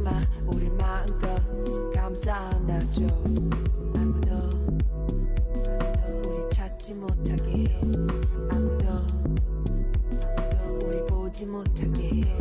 아마 우리 마음껏 감싸안아줘. 아무도 우리 찾지 못하게 해. 아무도 우리 보지 못하게 해.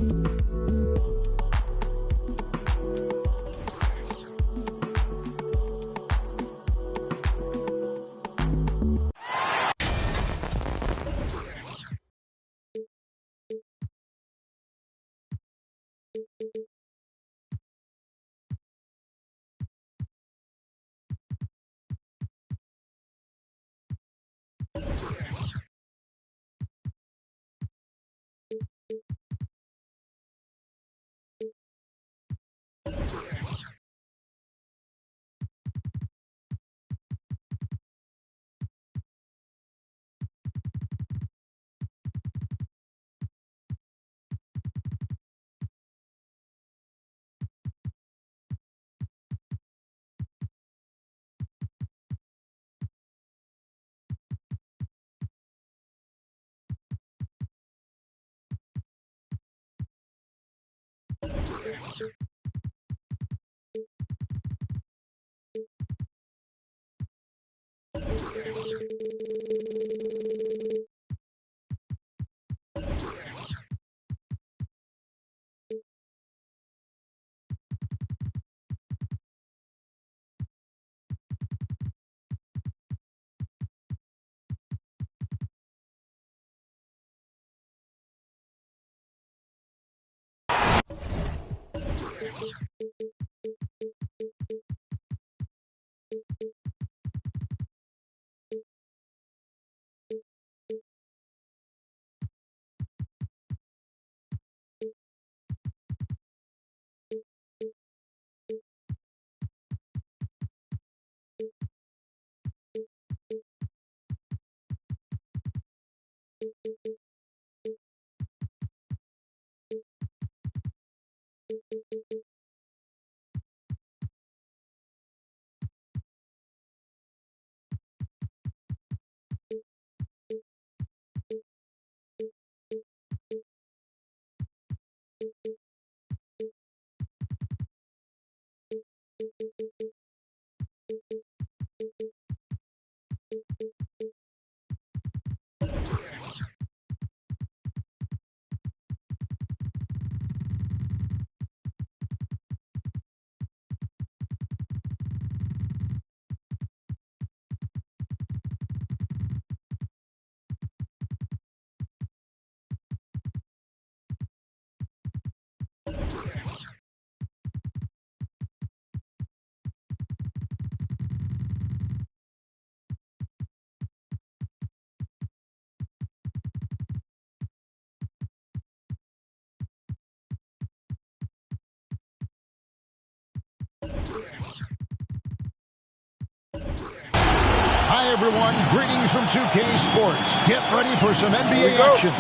Hi, everyone. Greetings from 2K Sports. Get ready for some NBA action.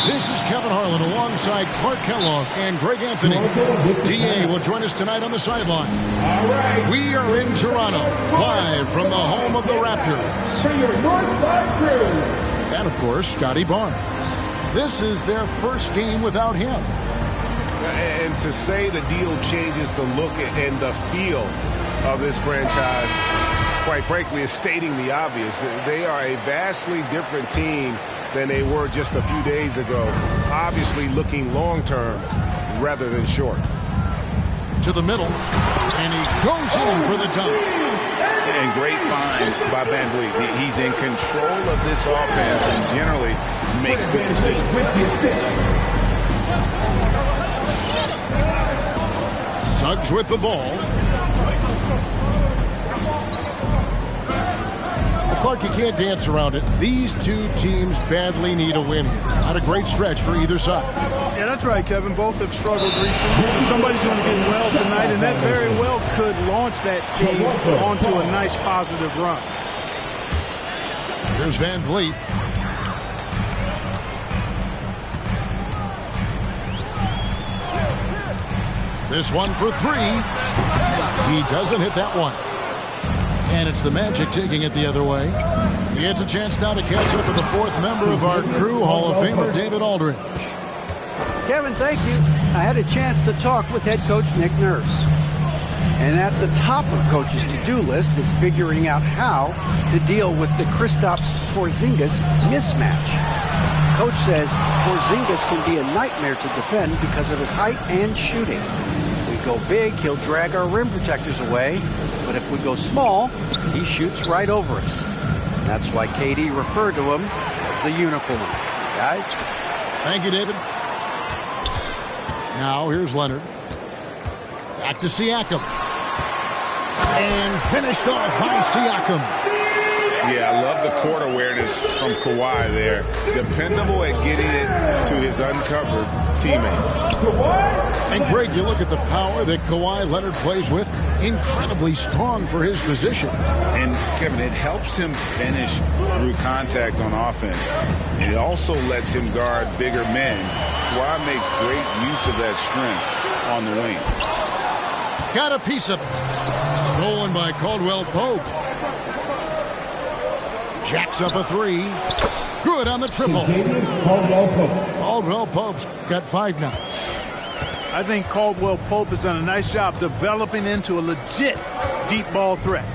This is Kevin Harlan alongside Clark Kellogg and Greg Anthony. DA will join us tonight on the sideline. All right. We are in Toronto, live from the home of the Raptors. For your Northside crew. And, of course, Scotty Barnes. This is their first game without him. And to say the deal changes the look and the feel of this franchise, quite frankly, is stating the obvious. They are a vastly different team than they were just a few days ago. Obviously looking long-term rather than short. To the middle, and he goes in for the dunk. And great find by Van Vliet. He's in control of this offense and generally makes good decisions. Suggs with the ball. Well, Clark, you can't dance around it. These two teams badly need a win here. Not a great stretch for either side. Yeah, that's right, Kevin. Both have struggled recently. Somebody's going to get well tonight, and that very well could launch that team onto a nice positive run. Here's Van Vliet. This one for three. He doesn't hit that one. And it's the Magic taking it the other way. He gets a chance now to catch up with the fourth member of our crew, Hall of Famer David Aldridge. Kevin, thank you. I had a chance to talk with head coach Nick Nurse. And at the top of coach's to-do list is figuring out how to deal with the Kristaps Porzingis mismatch. Coach says Porzingis can be a nightmare to defend because of his height and shooting. If we go big, he'll drag our rim protectors away. But if we go small, he shoots right over us. And that's why KD referred to him as the unicorn. Guys? Thank you, David. Now here's Leonard. Back to Siakam. And finished off by Siakam. Yeah, I love the court awareness from Kawhi there. Dependable at getting it to his uncovered teammates. And Greg, you look at the power that Kawhi Leonard plays with. Incredibly strong for his position. And Kevin, it helps him finish through contact on offense. And it also lets him guard bigger men. Kawhi makes great use of that strength on the wing. Got a piece of it. Stolen by Caldwell Pope. Jacks up a three. Good on the triple. Caldwell Pope's got 5 now. I think Caldwell Pope has done a nice job developing into a legit deep ball threat.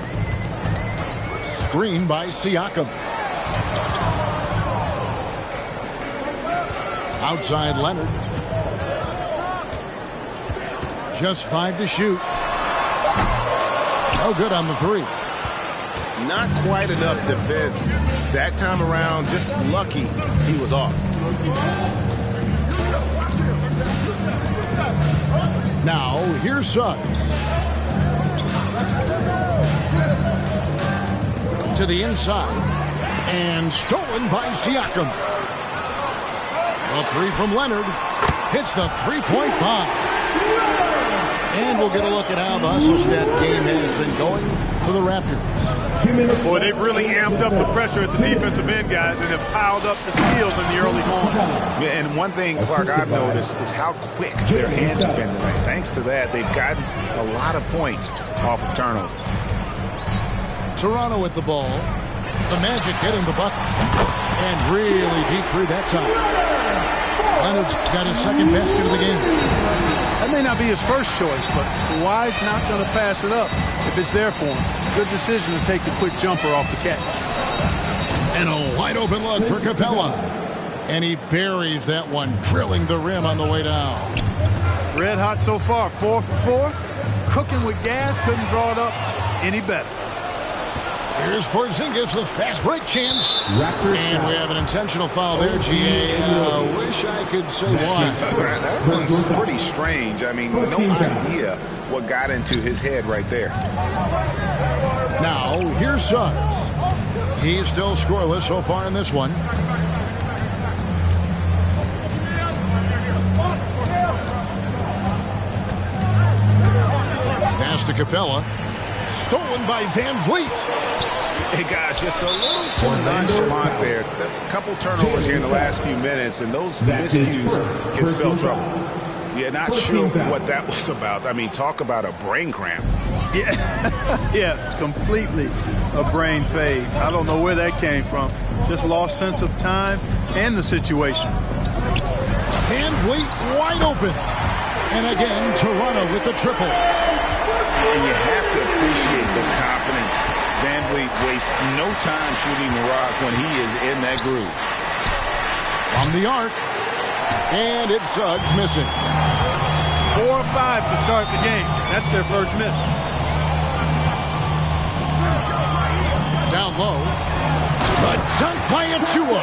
Screen by Siakam. Outside Leonard. Just 5 to shoot. No good on the three. Not quite enough defense that time around. Just lucky he was off. Now, here's Suggs. To the inside. And stolen by Siakam. A three from Leonard. Hits the three-point bomb. And we'll get a look at how the hustle stat game has been going for the Raptors. Boy, they've really amped up the pressure at the defensive end, guys, and have piled up the steals in the early going. Yeah, and one thing, Clark, I've noticed is how quick their hands have been tonight. Thanks to that, they've gotten a lot of points off of turnover. Toronto with the ball. The Magic getting the bucket. And really deep through that time. Leonard's got his second basket of the game. That may not be his first choice, but Kawhi's not going to pass it up if it's there for him. Good decision to take the quick jumper off the catch. And a wide open look for Capella. And he buries that one, drilling the rim on the way down. Red hot so far, 4 for 4. Cooking with gas, couldn't draw it up any better. Here's Porzingis with fast break chance. And we have an intentional foul there, G.A. Wish I could say why. That one's pretty strange. I mean, no idea what got into his head right there. Now, here's Suggs. He's still scoreless so far in this one. Pass to Capella. Stolen by Van Vliet. Hey, guys, just a little too nonchalant there. That's a couple turnovers here in the last few minutes, and those miscues can spell trouble. Yeah, not sure what that was about. I mean, talk about a brain cramp. Yeah, completely a brain fade. I don't know where that came from. Just lost sense of time and the situation. Van Vliet wide open. And again, Toronto with the triple. And you have to appreciate the confidence. Van Vliet wastes no time shooting the rock when he is in that groove. From the arc. And it's Suggs missing. 4 or 5 to start the game. That's their first miss. Down low. A dunk by Achua.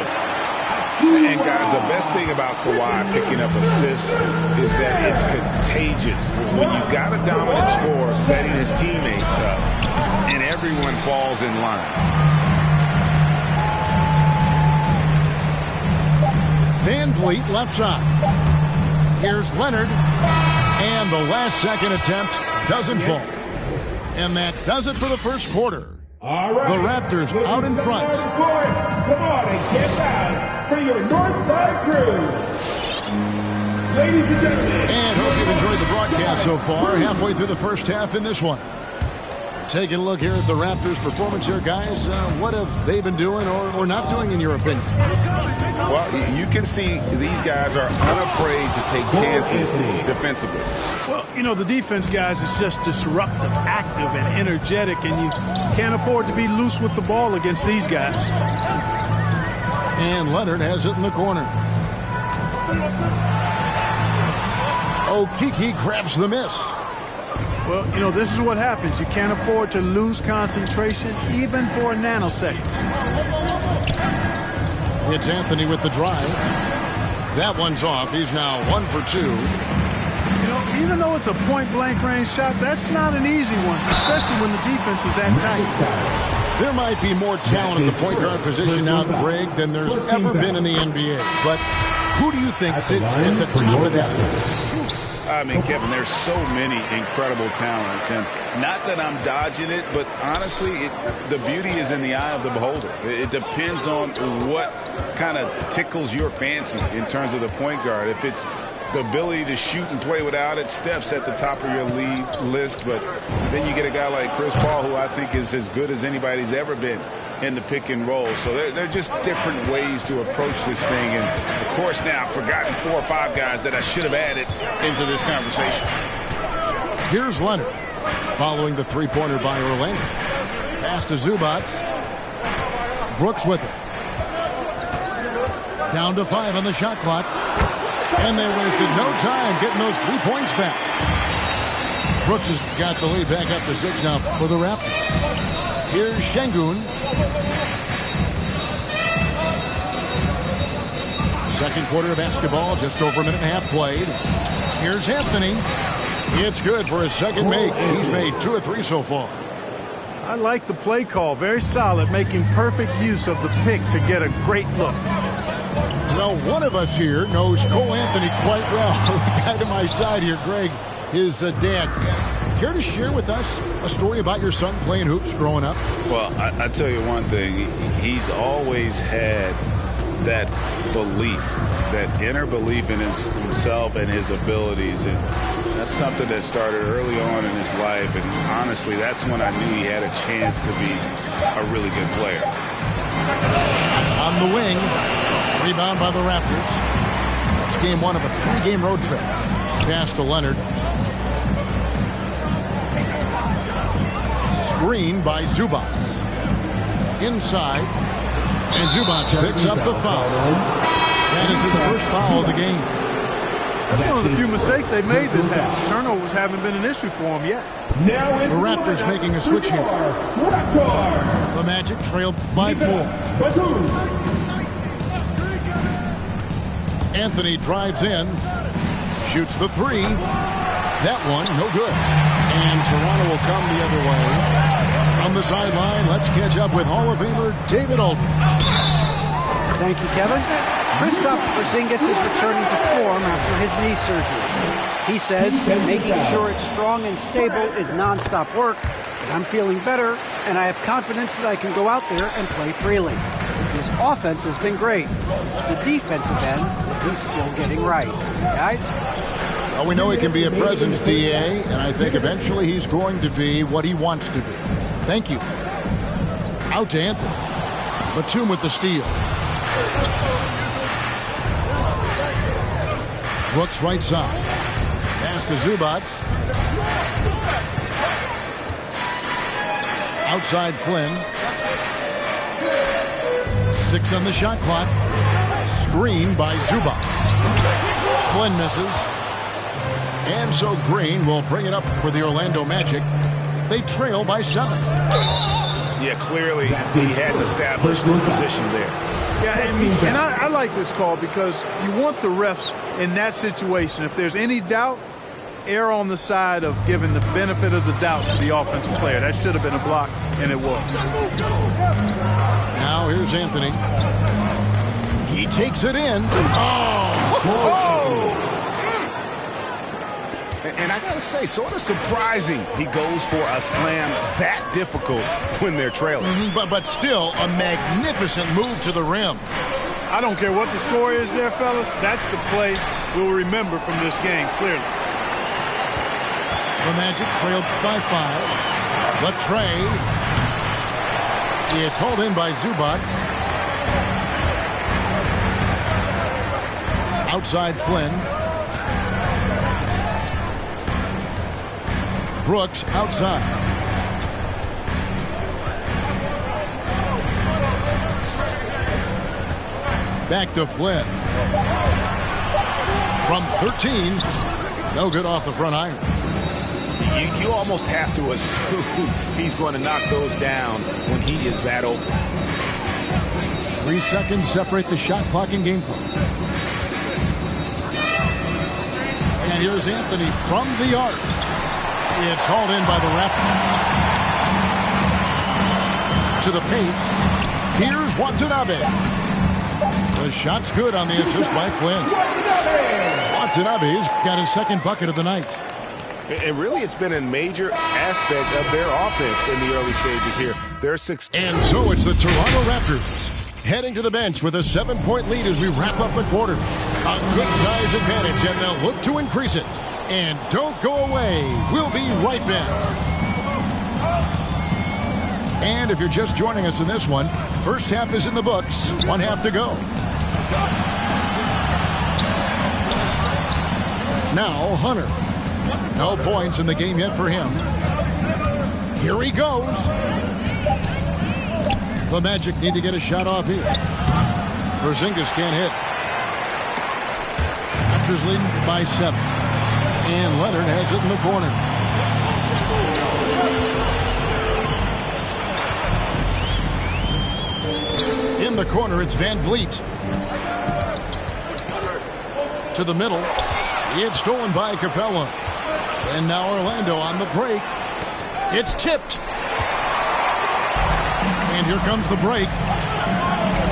And guys, the best thing about Kawhi picking up assists is that it's contagious. When you've got a dominant scorer setting his teammates up, and everyone falls in line. Van Vliet left side. Here's Leonard. And the last second attempt doesn't fall. And that does it for the first quarter. All right. The Raptors out in front. Come on and get out for your Northside crew. Ladies and gentlemen. And hope you've enjoyed the broadcast so far. Halfway through the first half in this one. Taking a look here at the Raptors' performance here, guys. What have they been doing or not doing, in your opinion? Well, you can see these guys are unafraid to take chances defensively. Well, you know, the defense, guys, is just disruptive, active, and energetic, and you can't afford to be loose with the ball against these guys. And Leonard has it in the corner. Okeke grabs the miss. Well, you know, this is what happens. You can't afford to lose concentration even for a nanosecond. It's Anthony with the drive. That one's off. He's now 1 for 2. You know, even though it's a point-blank range shot, that's not an easy one, especially when the defense is that tight. There might be more talent at the point guard position now, Greg, than there's ever been in the NBA. But who do you think sits at the top of that list? I mean, Kevin, there's so many incredible talents, and not that I'm dodging it, but honestly, the beauty is in the eye of the beholder. It depends on what kind of tickles your fancy in terms of the point guard. If it's the ability to shoot and play without it, Steph's at the top of your league list, but then you get a guy like Chris Paul, who I think is as good as anybody's ever been in the pick and roll. So they're just different ways to approach this thing. And, of course, now I've forgotten 4 or 5 guys that I should have added into this conversation. Here's Leonard following the three-pointer by Orlando. Pass to Zubac. Brooks with it. Down to 5 on the shot clock. And they wasted no time getting those 3 points back. Brooks has got the lead back up to 6 now for the Raptors. Here's Şengün. Second quarter of basketball, just over a minute and a half played. Here's Anthony. It's good for his second make. He's made 2 or 3 so far. I like the play call. Very solid, making perfect use of the pick to get a great look. Well, one of us here knows Cole Anthony quite well. The guy to my side here, Greg, is dad. Care to share with us a story about your son playing hoops growing up? Well, I tell you one thing. He's always had that belief, that inner belief in himself and his abilities. And that's something that started early on in his life. And honestly, that's when I knew he had a chance to be a really good player. On the wing, rebound by the Raptors. It's game 1 of a 3-game road trip. Pass to Leonard. Screen by Zubac. Inside. And Zubac picks up the foul. That is his first foul of the game. That's one of the few mistakes they've made this half. Turnovers haven't been an issue for them yet. The Raptors making a switch here. The Magic trailed by 4. Anthony drives in. Shoots the 3. That one, no good. And Toronto will come the other way. From the sideline, let's catch up with Hall of Famer David Aldridge. Thank you, Kevin. Kristaps Porzingis is returning to form after his knee surgery. He says making sure it's strong and stable is nonstop work, but I'm feeling better, and I have confidence that I can go out there and play freely. His offense has been great. It's the defensive end that he's still getting right. Guys? Well, we know he can be a presence, DA, and I think eventually he's going to be what he wants to be. Thank you. Out to Anthony. Batum with the steal. Brooks right side. Pass to Zubac. Outside Flynn. 6 on the shot clock. Screen by Zubac. Flynn misses. And so Green will bring it up for the Orlando Magic. They trail by 7. Yeah, clearly he hadn't established the position there. Yeah, and I like this call because you want the refs in that situation. If there's any doubt, err on the side of giving the benefit of the doubt to the offensive player. That should have been a block, and it was. Now here's Anthony. He takes it in. Oh! And I got to say, sort of surprising he goes for a slam that difficult when they're trailing. But still a magnificent move to the rim. I don't care what the score is there, fellas. That's the play we'll remember from this game, clearly. The Magic trailed by 5. The tray. It's hauled in by Zubac. Outside Flynn. Brooks outside. Back to Flynn. From 13. No good off the front iron. You almost have to assume he's going to knock those down when he is that open. 3 seconds separate the shot clock and game clock. And here's Anthony from the arc. It's hauled in by the Raptors. To the paint. Here's Watanabe. The shot's good on the assist by Flynn. Watanabe's got his second bucket of the night. And really, it's been a major aspect of their offense in the early stages here. Their success. And so it's the Toronto Raptors heading to the bench with a 7-point lead as we wrap up the quarter. A good size advantage, and they'll look to increase it. And don't go away. We'll be right back. And if you're just joining us in this one, first half is in the books. 1 half to go. Now Hunter. No points in the game yet for him. Here he goes. The Magic need to get a shot off here. Porzingis can't hit. Raptors leading by 7. And Leonard has it in the corner. In the corner, it's Van Vliet. To the middle. It's stolen by Capella. And now Orlando on the break. It's tipped. And here comes the break.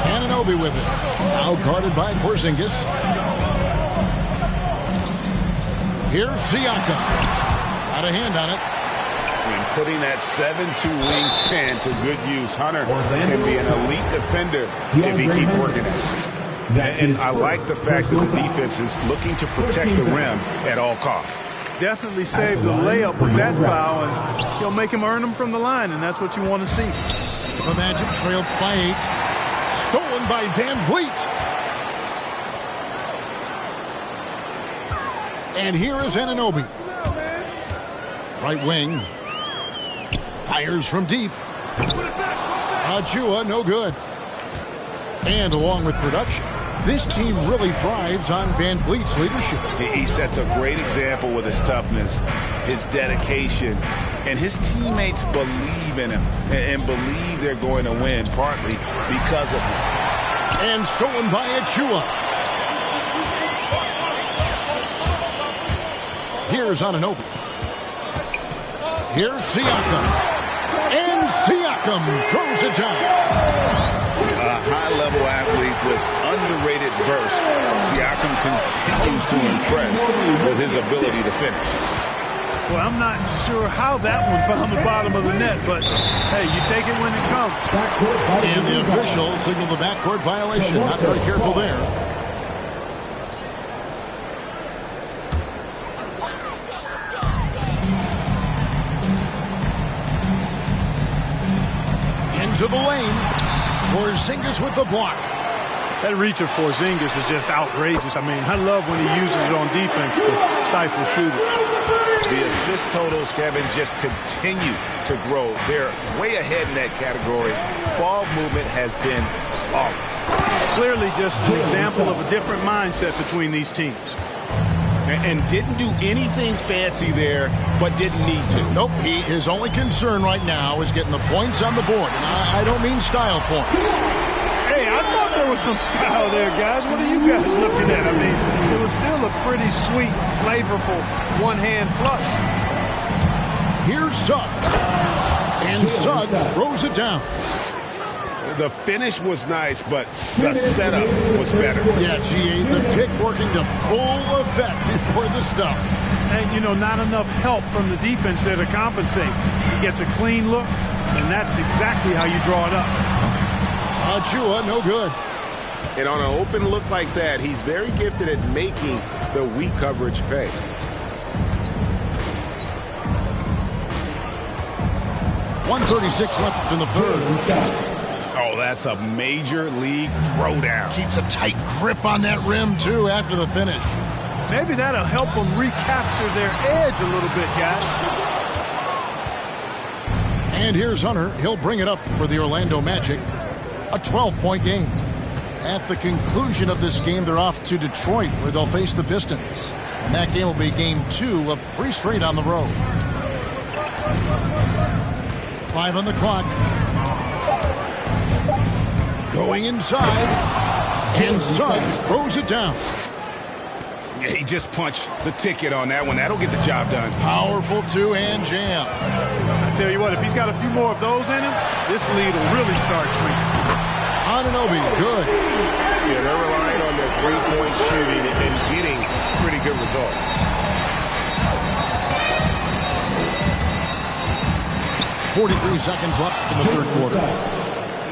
Anunoby with it. Now guarded by Porzingis. Here's Siakam. Got a hand on it. And putting that 7-2 wingspan to good use. Hunter can be an elite defender if he keeps working it. And I like the fact that the defense is looking to protect the rim at all costs. Definitely saved the layup with that foul, and he'll make him earn them from the line, and that's what you want to see. The Magic trailed by 8. Stolen by Van Vliet. And here is Anunoby. Right wing. Fires from deep. Achua, no good. And along with production, this team really thrives on Van Vliet's leadership. He sets a great example with his toughness, his dedication, and his teammates believe in him and believe they're going to win, partly because of him. And stolen by Achua. Here's Anunoby. Here's Siakam. And Siakam throws it down. A high-level athlete with underrated burst. Siakam continues to impress with his ability to finish. Well, I'm not sure how that one found the bottom of the net, but hey, you take it when it comes. And the official signaled the backcourt violation. Not very careful there. Into the lane. Porzingis with the block. That reach of Porzingis is just outrageous. I mean, I love when he uses it on defense to stifle shooting. The assist totals, Kevin, just continue to grow. They're way ahead in that category. Ball movement has been flawless. Clearly just an example of a different mindset between these teams. And didn't do anything fancy there, but didn't need to. Nope, his only concern right now is getting the points on the board. And I don't mean style points. Hey, I thought there was some style there, guys. What are you guys looking at? I mean, it was still a pretty sweet, flavorful one-hand flush. Here's Suggs. And Suggs throws it down. The finish was nice, but the setup was better. Yeah, G.A., the pick working to full effect before the stuff. And, you know, not enough help from the defense there to compensate. He gets a clean look, and that's exactly how you draw it up. Achua, no good. And on an open look like that, he's very gifted at making the weak coverage pay. 1:36 left in the third. Oh, that's a major league throwdown. Keeps a tight grip on that rim, too, after the finish. Maybe that'll help them recapture their edge a little bit, guys. And here's Hunter. He'll bring it up for the Orlando Magic. A 12-point game. At the conclusion of this game, they're off to Detroit, where they'll face the Pistons. And that game will be game 2 of 3 straight on the road. 5 on the clock. Going inside. And Suggs throws it down. Yeah, he just punched the ticket on that one. That'll get the job done. Powerful two-hand jam. I tell you what, if he's got a few more of those in him, this lead will really start shrinking. Anunoby, good. Yeah, they're relying on their three-point shooting and getting pretty good results. .43 seconds left in the third quarter.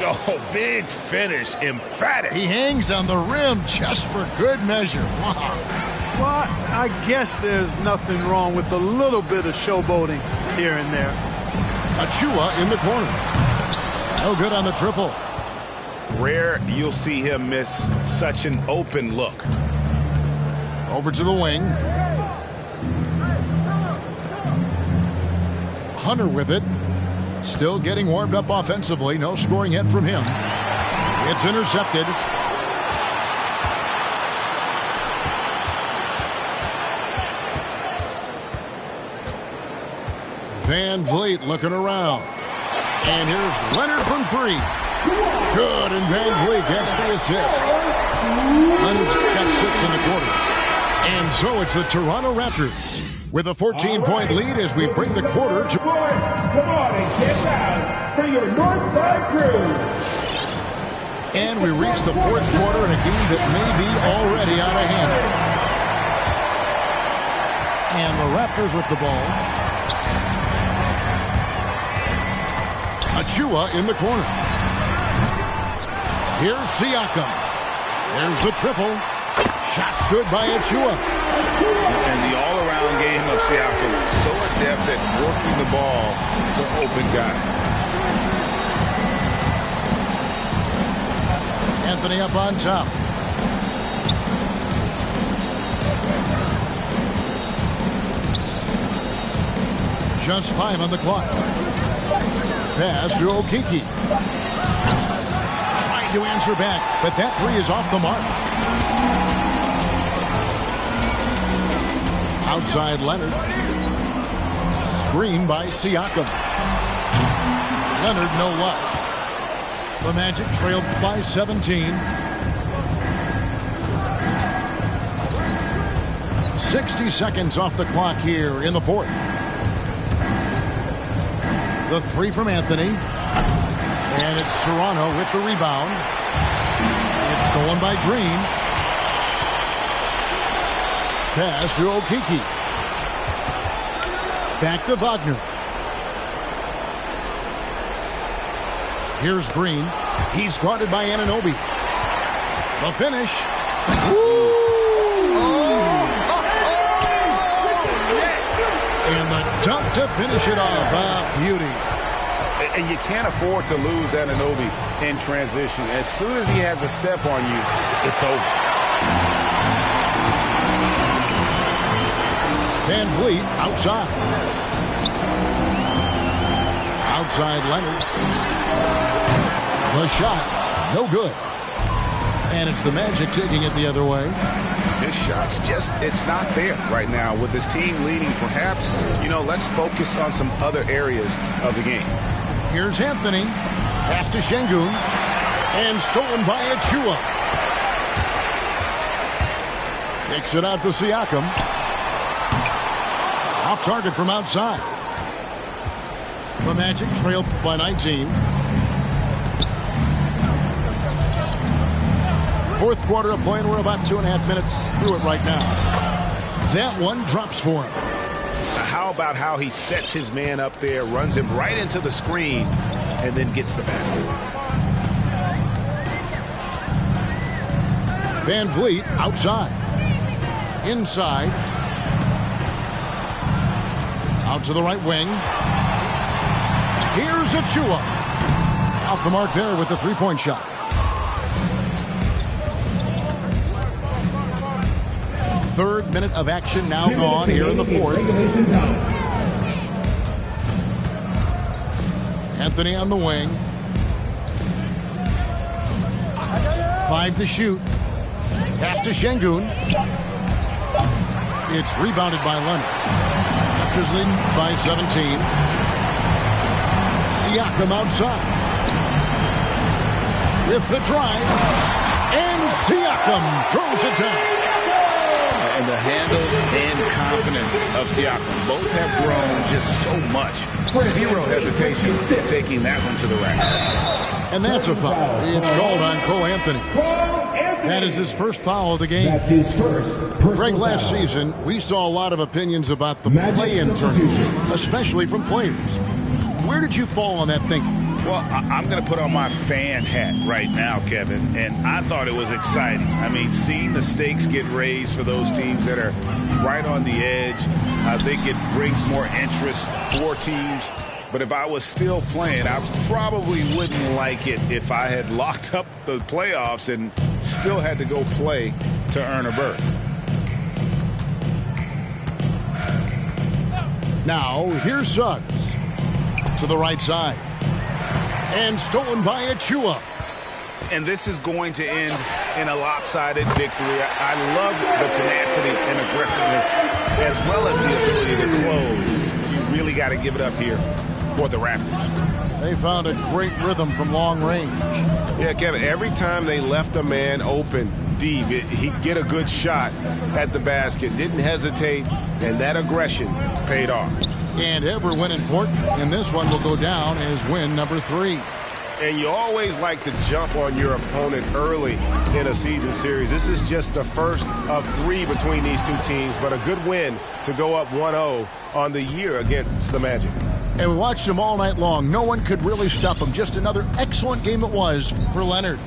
Oh, big finish, emphatic. He hangs on the rim just for good measure. Wow. Well, I guess there's nothing wrong with a little bit of showboating here and there. Achua in the corner. No good on the triple. Rare you'll see him miss such an open look. Over to the wing. Hunter with it. Still getting warmed up offensively. No scoring yet from him. It's intercepted. Van Vliet looking around. And here's Leonard from 3. Good, and Van Vliet gets the assist. Leonard's got 6 in the quarter. And so it's the Toronto Raptors with a 14-point lead as we bring the quarter to... Come on and get down for your Northside Crew. And we reach the fourth quarter in a game that may be already out of hand. And the Raptors with the ball. Achua in the corner. Here's Siakam. There's the triple. Shots good by Achua. And the all-around game of Siakam is so adept at working the ball to open guys. Anthony up on top. Just 5 on the clock. Pass to Okeke. Trying to answer back, but that 3 is off the mark. Outside Leonard. Screen by Siakam. Leonard no luck. The Magic trailed by 17. 60 seconds off the clock here in the fourth. The 3 from Anthony. And it's Toronto with the rebound. It's stolen by Green. Pass to Okeke. Back to Wagner. Here's Green. He's guarded by Anunoby. The finish. And the dunk to finish it off. Beauty. And you can't afford to lose Anunoby in transition. As soon as he has a step on you, it's over. Van Vliet outside. Outside Leonard. The shot, no good. And it's the Magic taking it the other way. His shot's just, it's not there right now. With his team leading, perhaps, let's focus on some other areas of the game. Here's Anthony. Pass to Şengün. And stolen by Achua. Kicks it out to Siakam. Off target from outside. The Magic trailed by 19. Fourth quarter of play, and we're about 2.5 minutes through it right now. That one drops for him. How about how he sets his man up there, runs him right into the screen, and then gets the basket. Van Vliet outside. Inside. Out to the right wing. Here's Achua. Off the mark there with the three-point shot. Third minute of action now gone here in the fourth. Anthony on the wing. 5 to shoot. Pass to Şengün. It's rebounded by Leonard. Raptors leading by 17. Siakam outside. With the drive. And Siakam throws it down. And the handles and confidence of Siakam both have grown just so much. Zero hesitation taking that one to the rack. And that's a foul. It's called on Cole Anthony. That is his first foul of the game. That's his first Greg, last season, we saw a lot of opinions about the play-in tournament, especially from players. Where did you fall on that thinking? Well, I'm going to put on my fan hat right now, Kevin, and I thought it was exciting. I mean, seeing the stakes get raised for those teams that are right on the edge, I think it brings more interest for teams. But if I was still playing, I probably wouldn't like it if I had locked up the playoffs and still had to go play to earn a berth. Now, here's Suggs to the right side. And stolen by Achua. And this is going to end in a lopsided victory. I love the tenacity and aggressiveness as well as the ability to close. You really got to give it up here for the Raptors. They found a great rhythm from long range. Yeah, Kevin, every time they left a man open deep, he'd get a good shot at the basket. Didn't hesitate, and that aggression paid off. And every win important, and this one will go down as win number 3. And you always like to jump on your opponent early in a season series. This is just the first of 3 between these two teams, but a good win to go up 1-0 on the year against the Magic. And we watched him all night long. No one could really stop him. Just another excellent game it was for Leonard.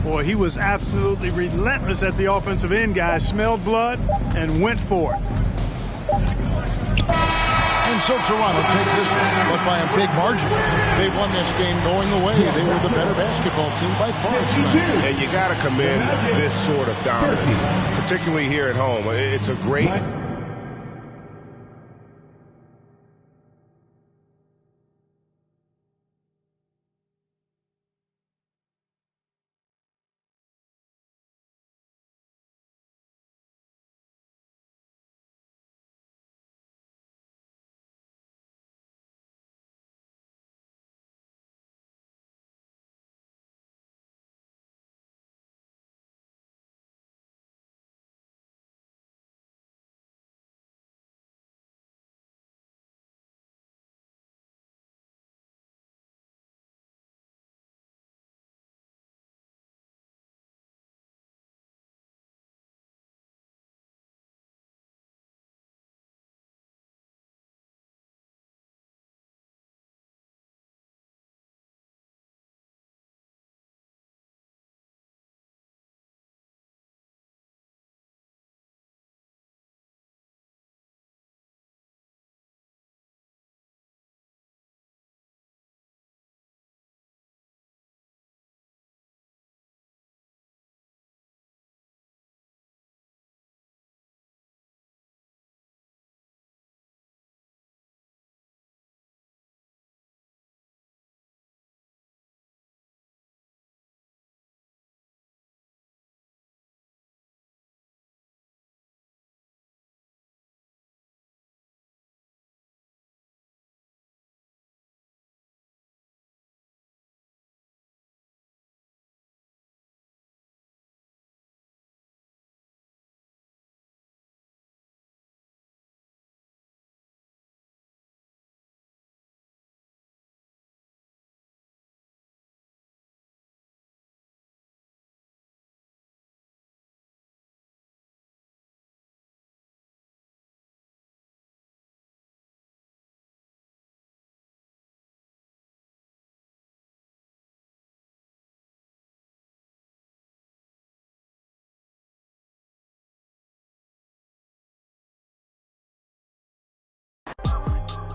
Boy, he was absolutely relentless at the offensive end, guys. Smelled blood and went for it. And so Toronto takes this one, but by a big margin. They won this game going away. They were the better basketball team by far tonight. And you got to commend this sort of dominance, particularly here at home. It's a great...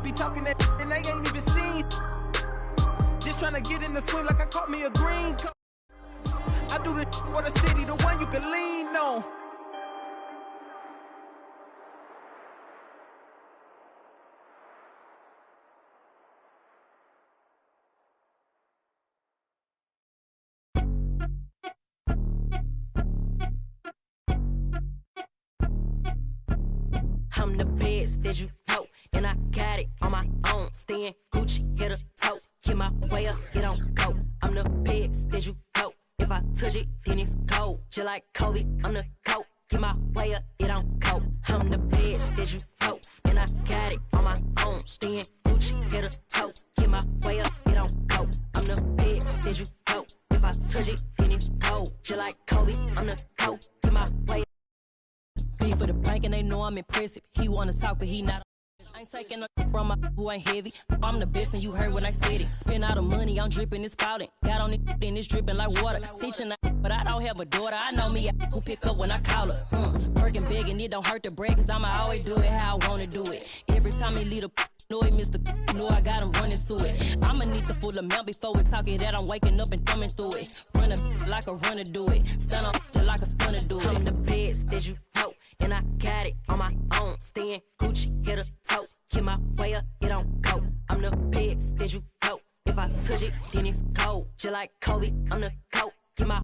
Be talking that and they ain't even seen. Just trying to get in the swing like I caught me a green card. I do this for the city, the one you can lean on. I'm the best that you know, and I got it on my own. Staying Gucci, hit a toe. Get my way up, it don't go. I'm the best that you know. If I touch it, then it's cold. Just like Kobe, I'm the GOAT. Get my way up, it don't go. I'm the best that you know, and I got it on my own. Staying Gucci, hit a toe. Get my way up, it don't go. I'm the best that you know. If I touch it, then it's cold. Just like Kobe, I'm the GOAT. Get my way up. For the bank and they know I'm impressive. He wanna talk, but he not. I ain't taking no from my who ain't heavy. I'm the best and you heard when I said it. Spend all the money, I'm dripping, it's spouting. Got on it and it's dripping like water. Teaching but I don't have a daughter. I know me who pick up when I call her. Working big and it don't hurt to brag, cause I'ma always do it how I wanna do it. Every time he lead a know it, Mr. Know I got him running to it. I'ma need the full amount before we talk it that I'm waking up and thumbing through it. Run a like a runner do it. Stun up like a stunner do it. I'm the best that you know, and I got it on my own. Staying Gucci, hit a toe. Get my way up, it don't go. I'm the best that you know. If I touch it, then it's cold. Just like Kobe, I'm the GOAT. Get my...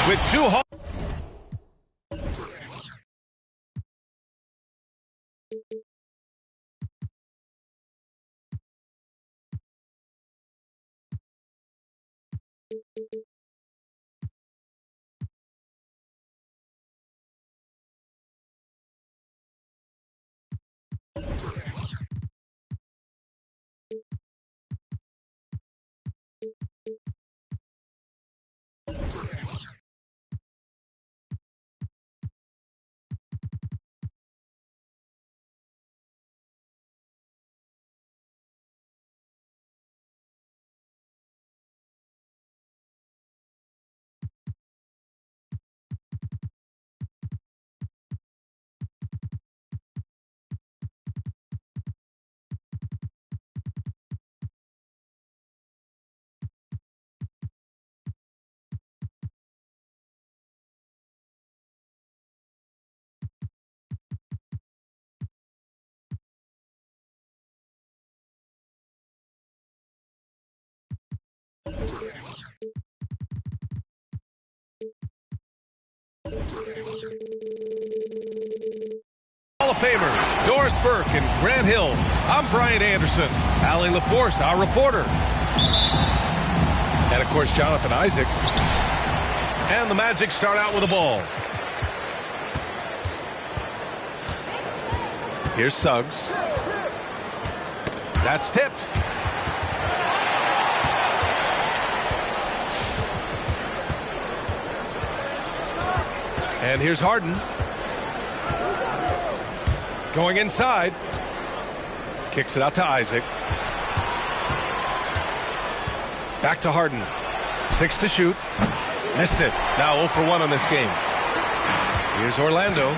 With 2 home. Hall of Famers Doris Burke and Grant Hill. I'm Brian Anderson. Allie LaForce, our reporter. And, of course, Jonathan Isaac. And the Magic start out with a ball. Here's Suggs. That's tipped. And here's Harden. Going inside. Kicks it out to Isaac. Back to Harden. 6 to shoot. Missed it. Now 0 for 1 on this game. Here's Orlando.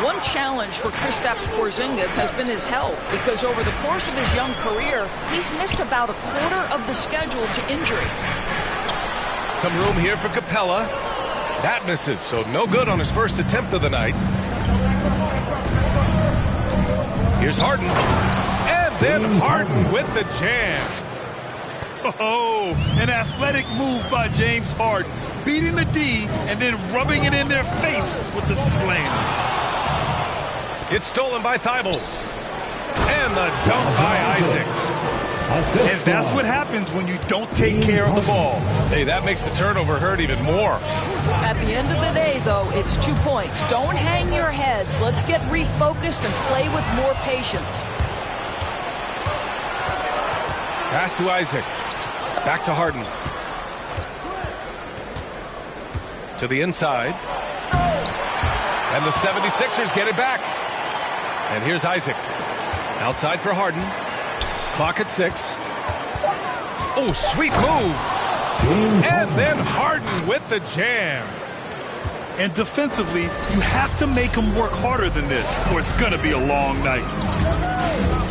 One challenge for Kristaps Porzingis has been his health, because over the course of his young career, he's missed about a quarter of the schedule to injury. Some room here for Capella. That misses, so no good on his first attempt of the night. Here's Harden. And then Harden with the jam. Oh, an athletic move by James Harden. Beating the D and then rubbing it in their face with the slam. It's stolen by Thibault. And the dunk by Isaac. And that's what happens when you don't take care of the ball. Hey, that makes the turnover hurt even more. At the end of the day, though, it's 2 points. Don't hang your heads. Let's get refocused and play with more patience. Pass to Isaac. Back to Harden. To the inside. And the 76ers get it back. And here's Isaac. Outside for Harden. Clock at 6. Oh, sweet move. And then Harden with the jam. And defensively, you have to make them work harder than this, or it's going to be a long night.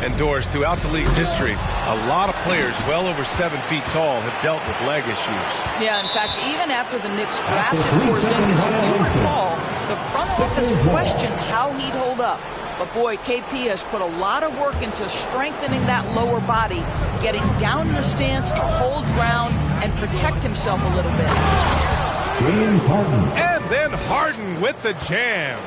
And Doris, throughout the league's history, a lot of players well over 7 feet tall have dealt with leg issues. Yeah, in fact, even after the Knicks drafted Porzingis, if you recall, the front office questioned how he'd hold up. But boy, KP has put a lot of work into strengthening that lower body, getting down in the stance to hold ground and protect himself a little bit. James Harden. And then Harden with the jam.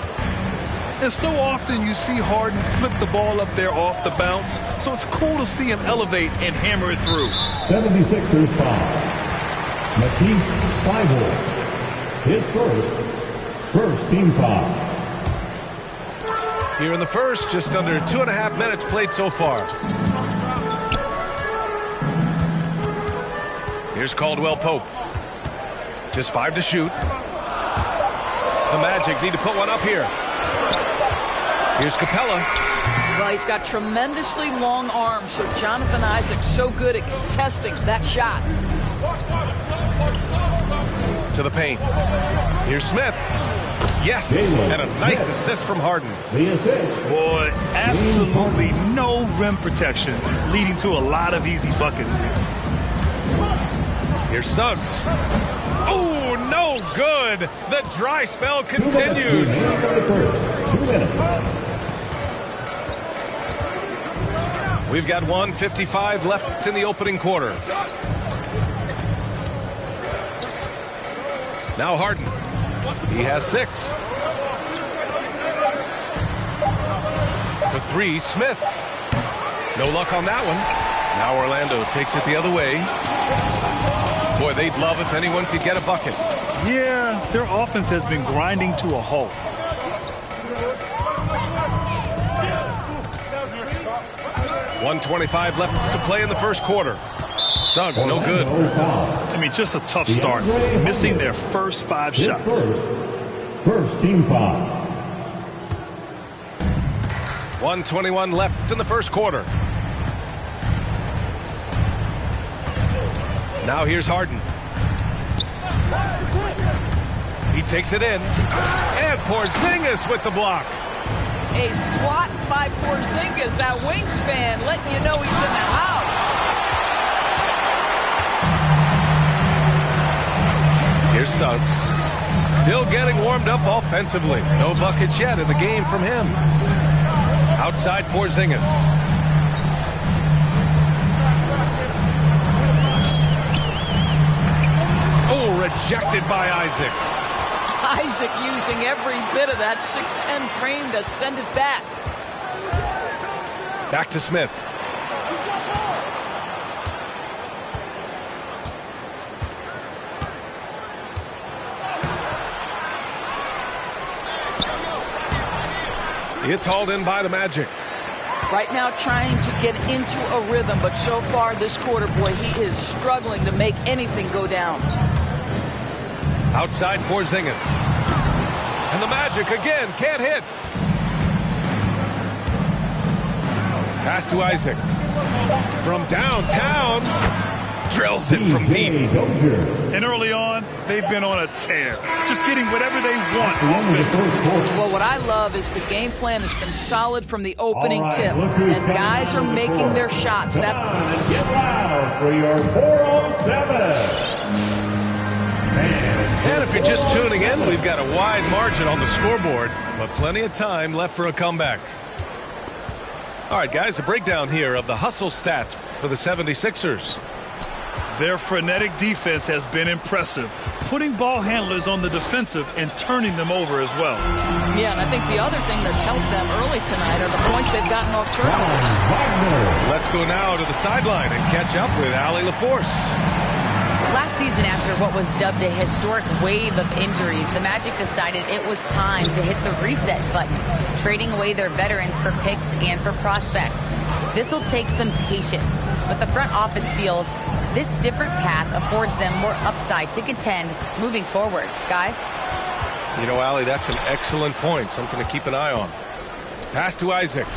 And so often you see Harden flip the ball up there off the bounce, so it's cool to see him elevate and hammer it through. 76ers foul. Matisse Thybulle. His first team foul. Here in the first, just under 2.5 minutes played so far. Here's Caldwell Pope. Just 5 to shoot. The Magic need to put one up here. Here's Capella. Well, he's got tremendously long arms, so Jonathan Isaac's so good at contesting that shot. To the paint. Here's Smith. Yes, and a nice assist from Harden. Boy, absolutely no rim protection, leading to a lot of easy buckets here. Here's Suggs. Oh, no good. The dry spell continues. We've got 1:55 left in the opening quarter. Now Harden. He has 6. The 3, Smith. No luck on that one. Now Orlando takes it the other way. Boy, they'd love if anyone could get a bucket. Yeah, their offense has been grinding to a halt. .125 left to play in the first quarter. Suggs, no good. I mean, just a tough start. Missing their first 5 shots. First team foul. 1:21 left in the first quarter. Now here's Harden. He takes it in. And Porzingis with the block. A swat by Porzingis, that wingspan, letting you know he's in the house. Here's Suggs. Still getting warmed up offensively. No buckets yet in the game from him. Outside Porzingis. Oh, rejected by Isaac. Isaac using every bit of that 6'10 frame to send it back. Back to Smith. It's hauled in by the Magic. Right now trying to get into a rhythm, but so far this quarter, boy, he is struggling to make anything go down. Outside Porzingis. And the Magic again can't hit. Pass to Isaac. From downtown. Drills it from deep. And early on, they've been on a tear. Just getting whatever they want offensively. Well, what I love is the game plan has been solid from the opening tip. And guys are making their shots. Get loud for your 407. And if you're just tuning in, we've got a wide margin on the scoreboard, but plenty of time left for a comeback. All right, guys, a breakdown here of the hustle stats for the 76ers. Their frenetic defense has been impressive, putting ball handlers on the defensive and turning them over as well. Yeah, and I think the other thing that's helped them early tonight are the points they've gotten off turnovers. Let's go now to the sideline and catch up with Allie LaForce. Last season, after what was dubbed a historic wave of injuries, the Magic decided it was time to hit the reset button, trading away their veterans for picks and for prospects. This will take some patience, but the front office feels this different path affords them more upside to contend moving forward. Guys? You know, Allie, that's an excellent point. Something to keep an eye on. Pass to Isaac.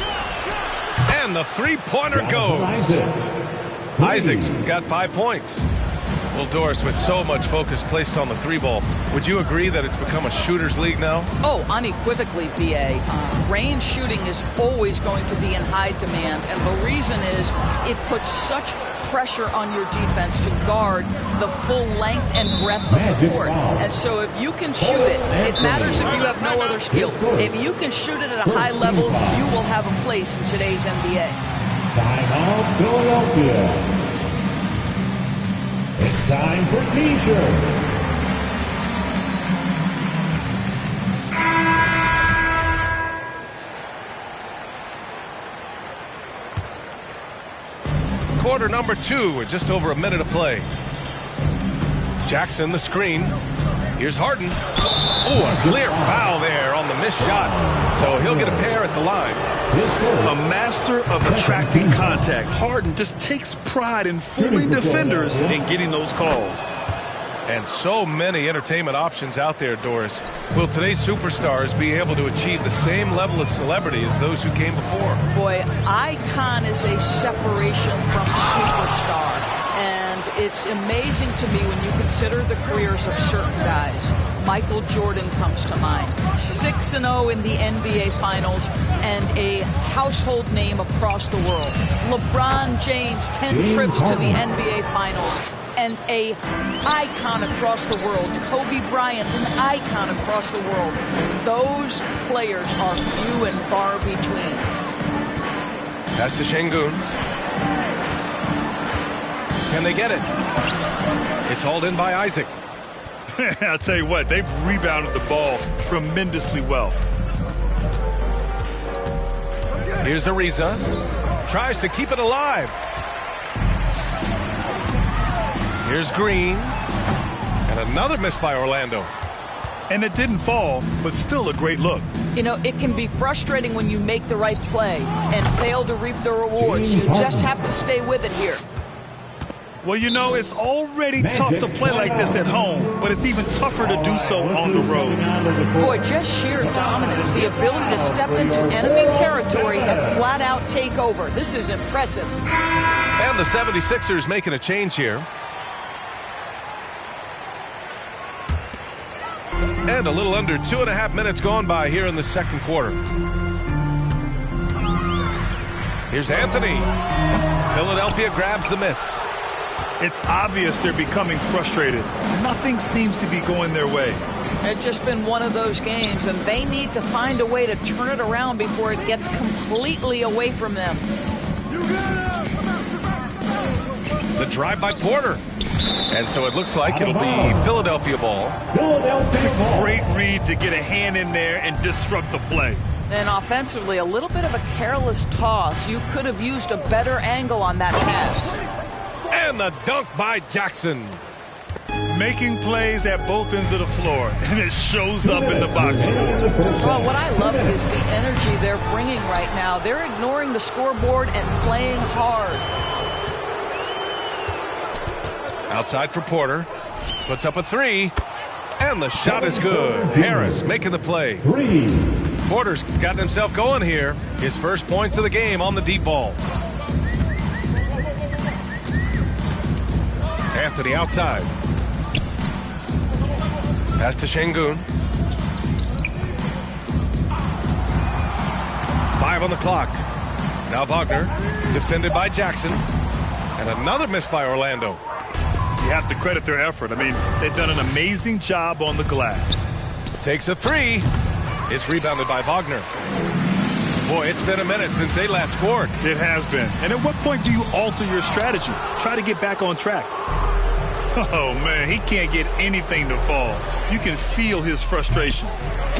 And the three-pointer goes. Isaac's got 5 points. Well, Doris, with so much focus placed on the three ball, would you agree that it's become a shooter's league now? Oh, unequivocally, B.A. Range shooting is always going to be in high demand, and the reason is it puts such pressure on your defense to guard the full length and breadth of the court. And so if you can shoot it, it matters if you have no other skill. If you can shoot it at a high level, you will have a place in today's NBA. Timeout, Philadelphia. It's time for T-shirts. Quarter number 2 with just over a minute to play. Jackson, the screen. Here's Harden. Oh, a clear foul there on the missed shot. So he'll get a pair at the line. A master of attracting contact. Harden just takes pride in fooling defenders and getting those calls. And so many entertainment options out there, Doris. Will today's superstars be able to achieve the same level of celebrity as those who came before? Boy, icon is a separation from superstar. And it's amazing to me when you consider the careers of certain guys. Michael Jordan comes to mind. 6-0 in the NBA Finals and a household name across the world. LeBron James, 10 trips to the NBA Finals and a icon across the world. Kobe Bryant, an icon across the world. Those players are few and far between. Pass to Şengün. Can they get it? It's hauled in by Isaac. I'll tell you what, they've rebounded the ball tremendously well. Here's Ariza. Tries to keep it alive. Here's Green. And another miss by Orlando. And it didn't fall, but still a great look. You know, it can be frustrating when you make the right play and fail to reap the rewards. You just have to stay with it here. Well, you know, it's already tough to play like this at home, but it's even tougher to do so on the road. Boy, just sheer dominance, the ability to step into enemy territory and flat out take over. This is impressive. And the 76ers making a change here. And a little under 2.5 minutes gone by here in the second quarter. Here's Anthony. Philadelphia grabs the miss. It's obvious they're becoming frustrated. Nothing seems to be going their way. It's just been one of those games, and they need to find a way to turn it around before it gets completely away from them. The drive by Porter. And so it looks like it'll be Philadelphia ball. Great read to get a hand in there and disrupt the play. And offensively, a little bit of a careless toss. You could have used a better angle on that pass. And the dunk by Jackson. Making plays at both ends of the floor, and it shows up in the box score. Well, what I love is the energy they're bringing right now. They're ignoring the scoreboard and playing hard. Outside for Porter. Puts up a three. And the shot is good. Harris making the play. Porter's gotten himself going here. His first points of the game on the deep ball. Anthony outside. Pass to Şengün. 5 on the clock. Now Wagner, defended by Jackson. And another miss by Orlando. You have to credit their effort. I mean, they've done an amazing job on the glass. Takes a three. It's rebounded by Wagner. Boy, it's been a minute since they last scored. It has been. And at what point do you alter your strategy? Try to get back on track. Oh, man, he can't get anything to fall. You can feel his frustration.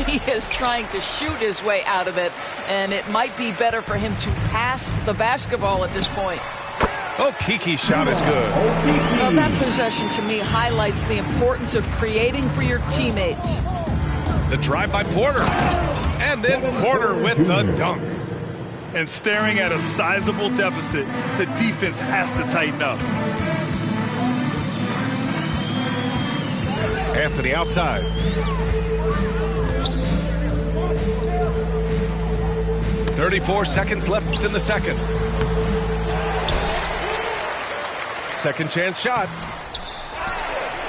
He is trying to shoot his way out of it, and it might be better for him to pass the basketball at this point. Oh, Kiki's shot is good. Well, that possession to me highlights the importance of creating for your teammates. The drive by Porter. And then Porter with the dunk. And staring at a sizable deficit, the defense has to tighten up. Anthony outside. .34 seconds left in the second. Second chance shot.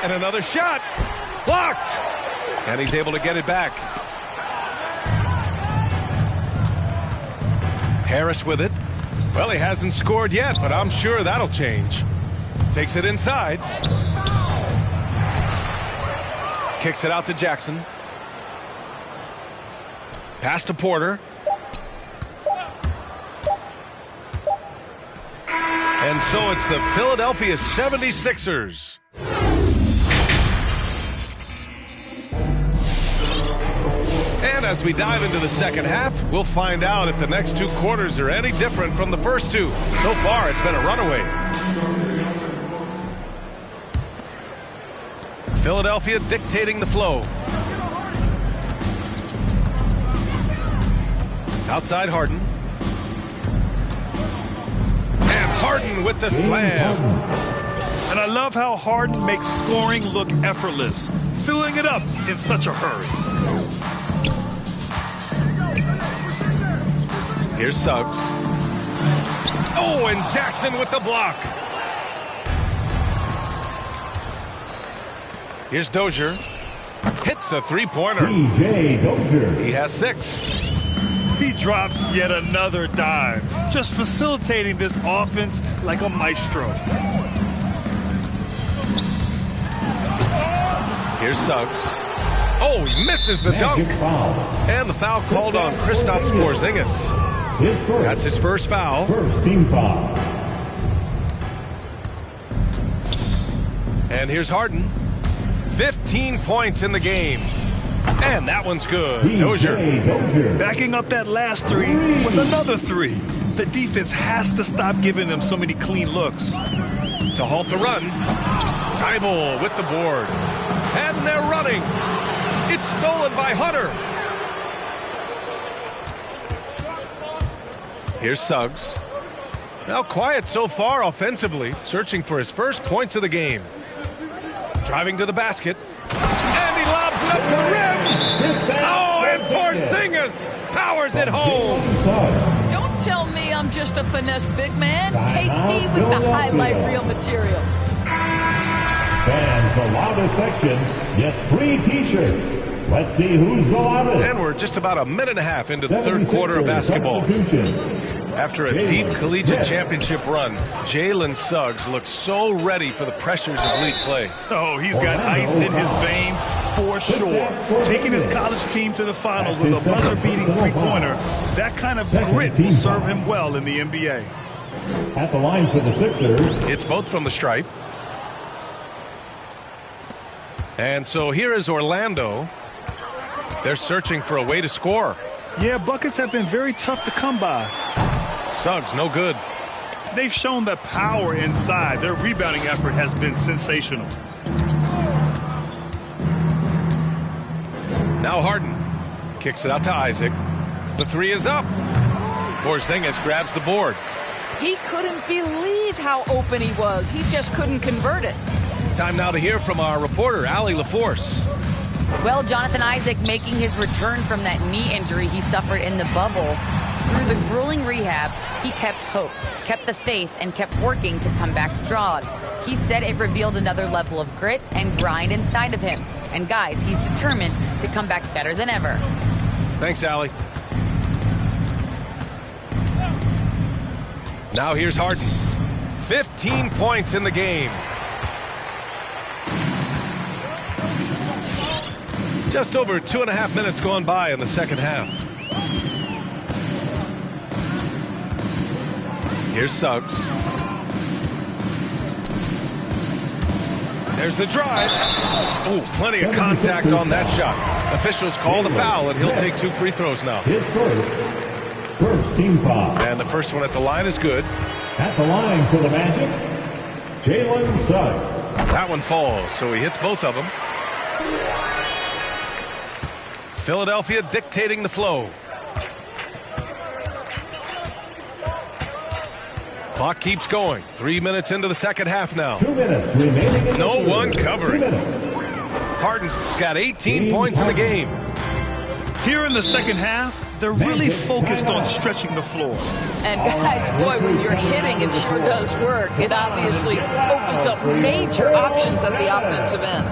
And another shot. Blocked. And he's able to get it back. Harris with it. Well, he hasn't scored yet, but I'm sure that'll change. Takes it inside. Kicks it out to Jackson. Pass to Porter. And so it's the Philadelphia 76ers. And as we dive into the second half, we'll find out if the next two quarters are any different from the first two. So far, it's been a runaway. Philadelphia dictating the flow. Outside Harden. And Harden with the slam. And I love how Harden makes scoring look effortless, filling it up in such a hurry. Here's Suggs. Oh, and Jackson with the block. Here's Dozier. Hits a three-pointer. P.J. Dozier. He has 6. He drops yet another dime, just facilitating this offense like a maestro. Here's Suggs. Oh, he misses the dunk. Foul. And the foul called on Kristaps Porzingis. That's his first foul. First team foul. And here's Harden. 15 points in the game. And that one's good. Dozier. Backing up that last three with another three. The defense has to stop giving them so many clean looks. To halt the run. Thybulle with the board. And they're running. It's stolen by Hunter. Here's Suggs. Now quiet so far offensively, searching for his first points of the game. Driving to the basket. And he lobs it up to the rim. Oh, and Porzingis powers it home. Don't tell me I'm just a finesse big man. KP with the highlight reel material. Fans, the loudest section gets free t-shirts. Let's see who's the loudest. And we're just about a minute and a half into the third quarter of basketball. After a deep collegiate championship run, Jalen Suggs looks so ready for the pressures of league play. Oh, he's got ice in his veins for sure. Taking his college team to the finals with a buzzer-beating three-pointer, that kind of grit will serve him well in the NBA. At the line for the Sixers. It's both from the stripe. And so here is Orlando. They're searching for a way to score. Yeah, buckets have been very tough to come by. Suggs, no good. They've shown the power inside. Their rebounding effort has been sensational. Now Harden kicks it out to Isaac. The three is up. Porzingis grabs the board. He couldn't believe how open he was. He just couldn't convert it. Time now to hear from our reporter, Allie LaForce. Well, Jonathan Isaac making his return from that knee injury he suffered in the bubble. Through the grueling rehab, he kept hope, kept the faith, and kept working to come back strong. He said it revealed another level of grit and grind inside of him. And guys, he's determined to come back better than ever. Thanks, Allie. Now here's Harden. 15 points in the game. Just over 2.5 minutes gone by in the second half. Here's Suggs. There's the drive. Oh, plenty of contact on that shot. Officials call the foul, and he'll take 2 free throws now. His first team foul. And the first one at the line is good. At the line for the Magic, Jalen Suggs. That one falls, so he hits both of them. Philadelphia dictating the flow. Clock keeps going. 3 minutes into the second half now. 2 minutes remaining. No one covering. Harden's got 18 points in the game. Here in the second half, they're really focused on stretching the floor. And guys, boy, when you're hitting, it sure does work. It obviously opens up major options at the offensive end.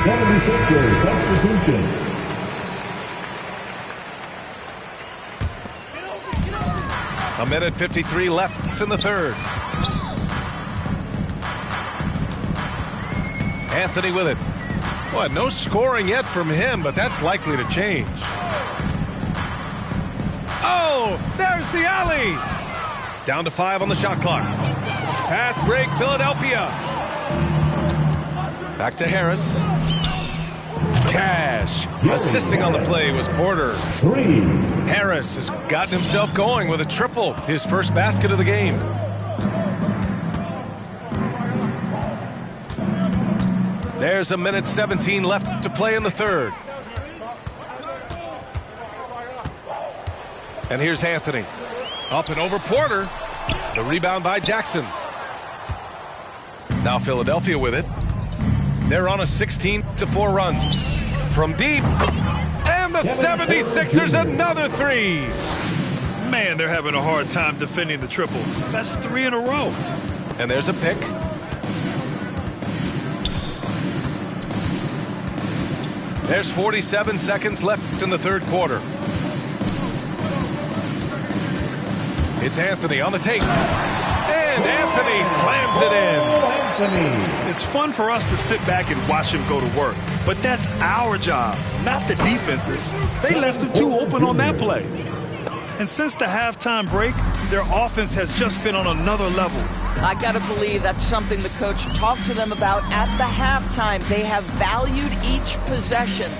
'76ers substitution. A minute 53 left in the third. Anthony with it. Boy, no scoring yet from him, but that's likely to change. Oh, there's the alley. Down to 5 on the shot clock. Fast break, Philadelphia. Back to Harris. Cash. Assisting on the play was Porter. 3. Harris has gotten himself going with a triple. His first basket of the game. There's a minute 17 left to play in the third. And here's Anthony. Up and over Porter. The rebound by Jackson. Now Philadelphia with it. They're on a 16-4 run. From deep. And the 76ers another 3. Man, they're having a hard time defending the triple. That's 3 in a row. And there's a pick. There's 47 seconds left in the third quarter. It's Anthony on the take. And Anthony slams it in. Anthony. It's fun for us to sit back and watch him go to work. But that's our job, not the defense's. They left him too open on that play. And since the halftime break, their offense has just been on another level. I got to believe that's something the coach talked to them about at the halftime. They have valued each possession.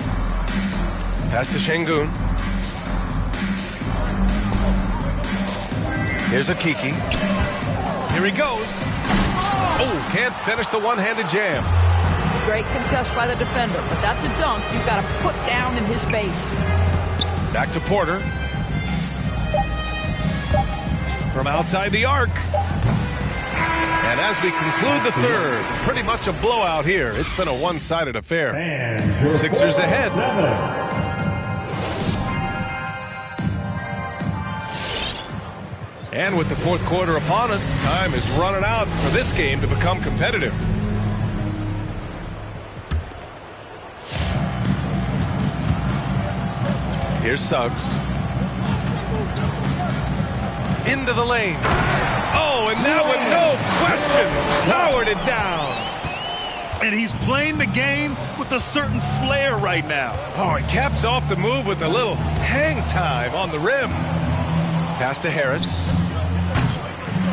Pass to Şengün. Here's Akiki. Here he goes. Oh, can't finish the one-handed jam. Great contest by the defender, but that's a dunk you've got to put down in his face. Back to Porter. From outside the arc. And as we conclude the third, pretty much a blowout here. It's been a one-sided affair. Sixers ahead. 7. And with the fourth quarter upon us, time is running out for this game to become competitive. Here's Suggs. Into the lane. Oh, and that one, no question, powered it down. And he's playing the game with a certain flair right now. Oh, he caps off the move with a little hang time on the rim. Pass to Harris.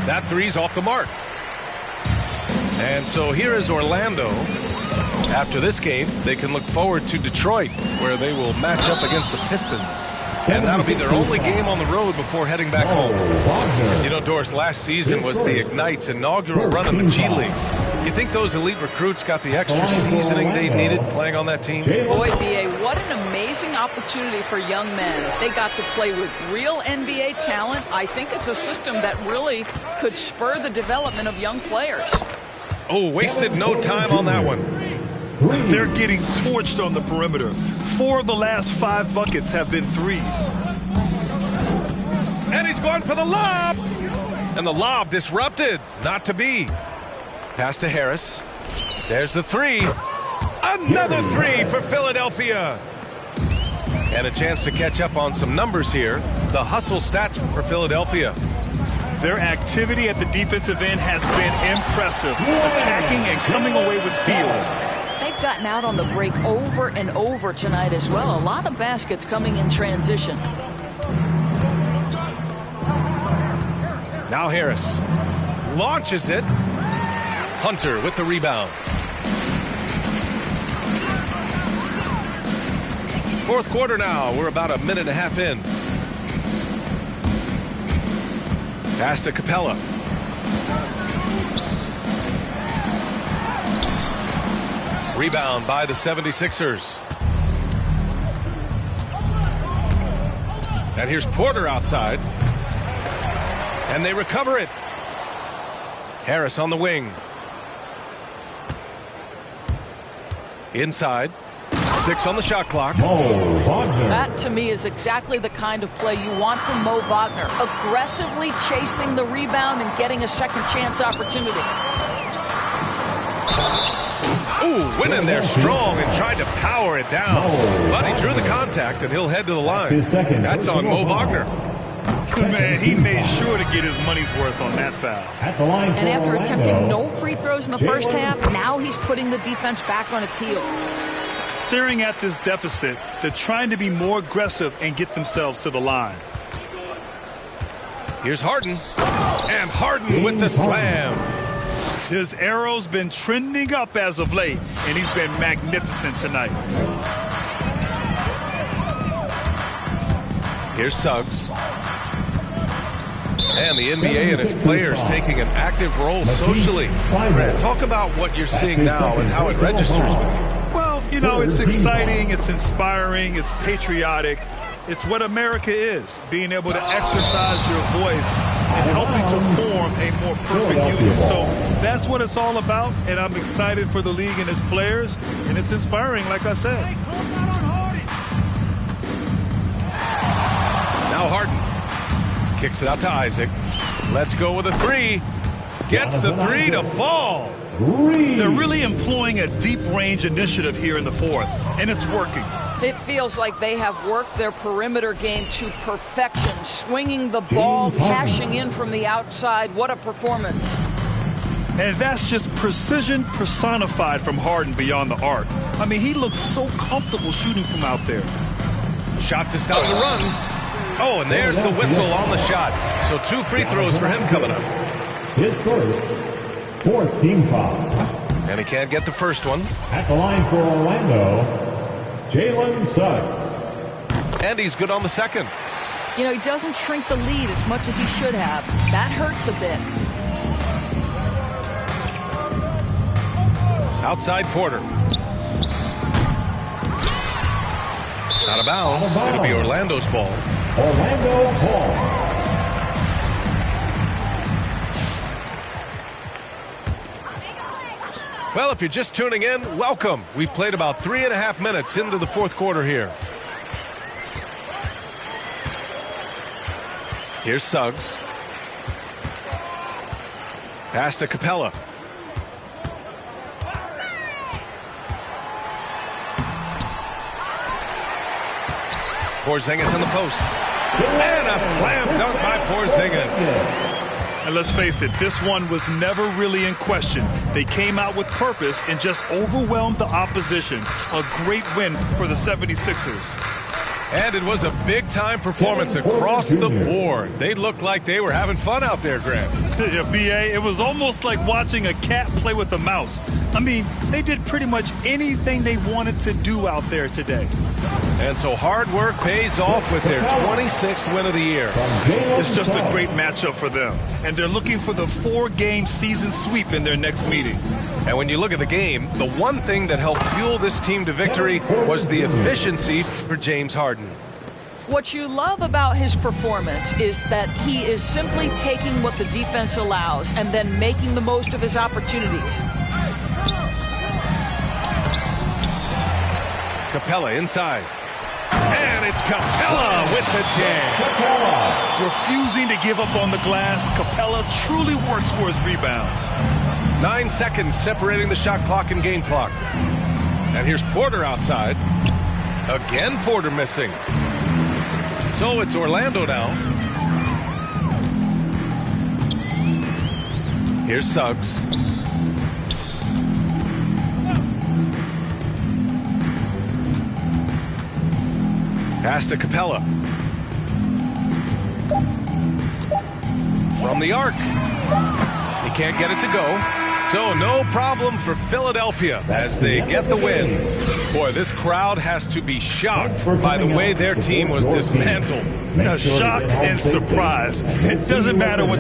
That three's off the mark. And so here is Orlando. After this game, they can look forward to Detroit, where they will match up against the Pistons. And that'll be their only game on the road before heading back home. You know, Doris, last season was the Ignite's inaugural run in the G League. You think those elite recruits got the extra seasoning they needed playing on that team? Boy, B.A., what an amazing opportunity for young men. They got to play with real NBA talent. I think it's a system that really could spur the development of young players. Oh, wasted no time on that one. They're getting torched on the perimeter. 4 of the last 5 buckets have been threes. And he's going for the lob. And the lob disrupted. Not to be. Pass to Harris. There's the three. Another three for Philadelphia. And a chance to catch up on some numbers here. The hustle stats for Philadelphia. Their activity at the defensive end has been impressive. Attacking and coming away with steals. They gotten out on the break over and over tonight as well. A lot of baskets coming in transition. Now Harris launches it. Hunter with the rebound. Fourth quarter now. We're about a minute and a half in. Pass to Capella. Rebound by the 76ers. And here's Porter outside. And they recover it. Harris on the wing. Inside. 6 on the shot clock. That, to me, is exactly the kind of play you want from Mo Wagner. Aggressively chasing the rebound and getting a second chance opportunity. Ooh, went in there strong and tried to power it down. But he drew the contact, and he'll head to the line. That's on Mo Wagner. Man, he made sure to get his money's worth on that foul. And after attempting no free throws in the first half, now he's putting the defense back on its heels. Staring at this deficit, they're trying to be more aggressive and get themselves to the line. Here's Harden. And Harden with the slam. His arrow's been trending up as of late, and he's been magnificent tonight. Here's Suggs. And the NBA and its players taking an active role socially. Talk about what you're seeing now and how it registers with you. Well, you know, it's exciting, it's inspiring, it's patriotic. It's what America is, being able to exercise your voice and helping to form a more perfect union. So that's what it's all about, and I'm excited for the league and its players, and it's inspiring, like I said. Now Harden kicks it out to Isaac. Let's go with a three. Gets the three to fall. They're really employing a deep range initiative here in the fourth, and it's working. It feels like they have worked their perimeter game to perfection, swinging the ball, cashing in from the outside. What a performance. And that's just precision personified from Harden beyond the arc. I mean, he looks so comfortable shooting from out there. Shot to stop the run. Oh, and there's the whistle on the shot. So 2 free throws for him coming up. His first, 4th team foul. And he can't get the first one. At the line for Orlando, Jalen Suggs. And he's good on the second. You know, he doesn't shrink the lead as much as he should have. That hurts a bit. Outside Porter. Out of bounds. It'll be Orlando's ball. Orlando ball. Well, if you're just tuning in, welcome. We've played about 3.5 minutes into the fourth quarter here. Here's Suggs. Pass to Capella. Porzingis in the post. And a slam dunk by Porzingis. And let's face it, this one was never really in question. They came out with purpose and just overwhelmed the opposition. A great win for the 76ers. And it was a big-time performance across the board. They looked like they were having fun out there, Grant. Yeah, B.A., it was almost like watching a cat play with a mouse. I mean, they did pretty much anything they wanted to do out there today. And so hard work pays off with their 26th win of the year. It's just a great matchup for them. And they're looking for the 4-game season sweep in their next meeting. And when you look at the game, the one thing that helped fuel this team to victory was the efficiency for James Harden. What you love about his performance is that he is simply taking what the defense allows and then making the most of his opportunities. Capella inside. And it's Capella with the jam. Refusing to give up on the glass, Capella truly works for his rebounds. 9 seconds separating the shot clock and game clock. And here's Porter outside. Again, Porter missing. So it's Orlando now. Here's Suggs. Pass to Capella. From the arc. He can't get it to go. So no problem for Philadelphia as they get the win. Boy, this crowd has to be shocked by the way their team was dismantled. Shocked and surprised. It doesn't matter what...